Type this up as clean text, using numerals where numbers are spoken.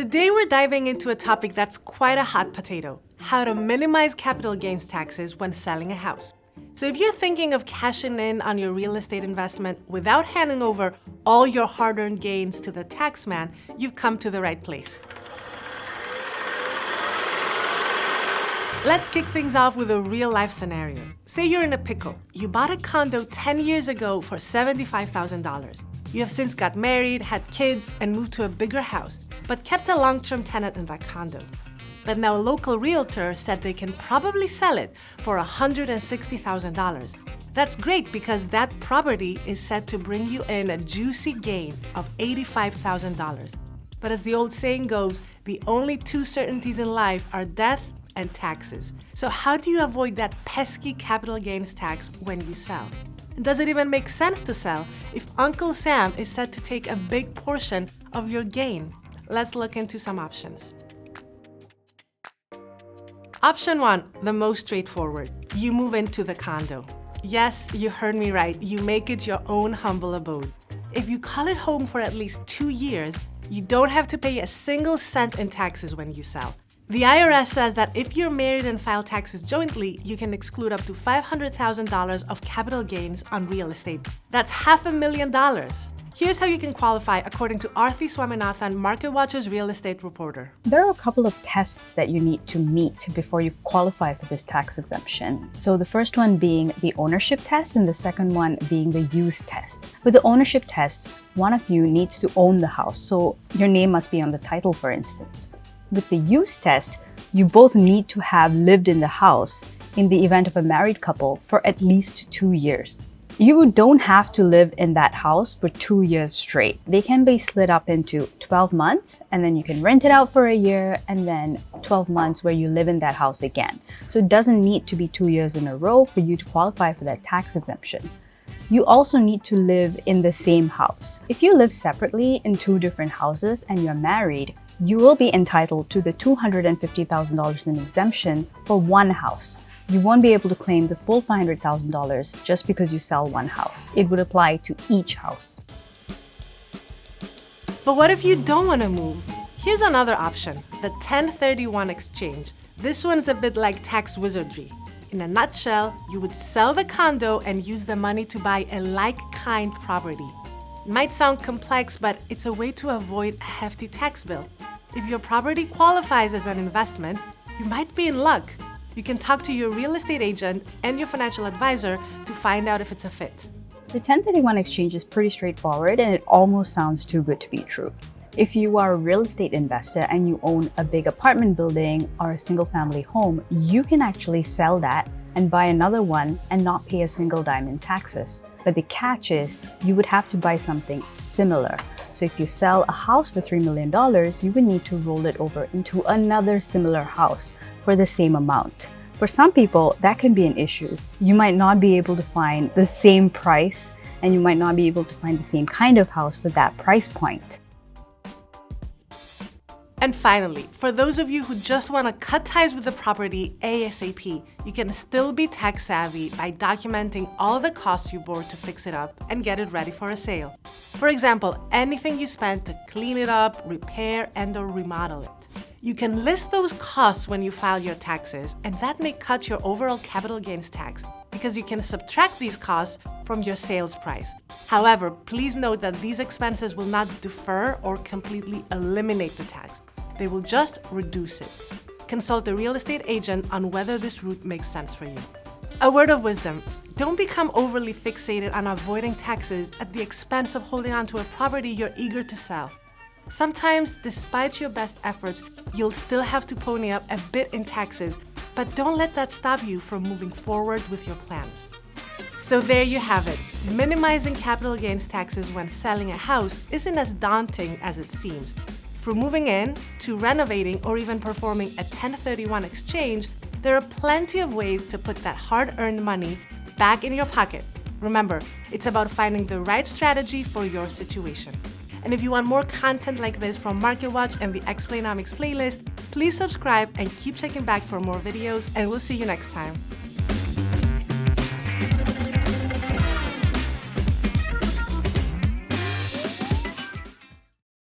Today we're diving into a topic that's quite a hot potato: how to minimize capital gains taxes when selling a house. So if you're thinking of cashing in on your real estate investment without handing over all your hard-earned gains to the tax man, you've come to the right place. Let's kick things off with a real-life scenario. Say you're in a pickle. You bought a condo 10 years ago for $75,000. You have since got married, had kids, and moved to a bigger house, but kept a long-term tenant in that condo. But now a local realtor said they can probably sell it for $160,000. That's great because that property is set to bring you in a juicy gain of $85,000. But as the old saying goes, the only two certainties in life are death and taxes. So how do you avoid that pesky capital gains tax when you sell? And does it even make sense to sell if Uncle Sam is set to take a big portion of your gain? Let's look into some options. Option 1, the most straightforward. You move into the condo. Yes, you heard me right. You make it your own humble abode. If you call it home for at least 2 years, you don't have to pay a single cent in taxes when you sell. The IRS says that if you're married and file taxes jointly, you can exclude up to $500,000 of capital gains on real estate. That's $500,000. Here's how you can qualify according to Arthi Swaminathan, MarketWatch's real estate reporter. There are a couple of tests that you need to meet before you qualify for this tax exemption. So the first one being the ownership test and the second one being the use test. With the ownership test, one of you needs to own the house, so your name must be on the title, for instance. With the use test, you both need to have lived in the house in the event of a married couple for at least 2 years. You don't have to live in that house for 2 years straight. They can be split up into 12 months, and then you can rent it out for a year, and then 12 months where you live in that house again. So it doesn't need to be 2 years in a row for you to qualify for that tax exemption. You also need to live in the same house. If you live separately in 2 different houses and you're married, you will be entitled to the $250,000 in exemption for one house. You won't be able to claim the full $500,000 just because you sell one house. It would apply to each house. But what if you don't want to move? Here's another option, the 1031 exchange. This one's a bit like tax wizardry. In a nutshell, you would sell the condo and use the money to buy a like-kind property. It might sound complex, but it's a way to avoid a hefty tax bill. If your property qualifies as an investment, you might be in luck. You can talk to your real estate agent and your financial advisor to find out if it's a fit. The 1031 exchange is pretty straightforward and it almost sounds too good to be true. If you are a real estate investor and you own a big apartment building or a single family home, you can actually sell that and buy another one and not pay a single dime in taxes. But the catch is you would have to buy something similar. So if you sell a house for $3 million, you would need to roll it over into another similar house for the same amount. For some people, that can be an issue. You might not be able to find the same price and you might not be able to find the same kind of house for that price point. And finally, for those of you who just want to cut ties with the property ASAP, you can still be tech savvy by documenting all the costs you bore to fix it up and get it ready for a sale. For example, anything you spent to clean it up, repair, and/or remodel it. You can list those costs when you file your taxes, and that may cut your overall capital gains tax because you can subtract these costs from your sales price. However, please note that these expenses will not defer or completely eliminate the tax. They will just reduce it. Consult a real estate agent on whether this route makes sense for you. A word of wisdom: don't become overly fixated on avoiding taxes at the expense of holding on to a property you're eager to sell. Sometimes, despite your best efforts, you'll still have to pony up a bit in taxes, but don't let that stop you from moving forward with your plans. So there you have it. Minimizing capital gains taxes when selling a house isn't as daunting as it seems. From moving in, to renovating, or even performing a 1031 exchange, there are plenty of ways to put that hard-earned money back in your pocket. Remember, it's about finding the right strategy for your situation. And if you want more content like this from MarketWatch and the Explainomics playlist, please subscribe and keep checking back for more videos, and we'll see you next time.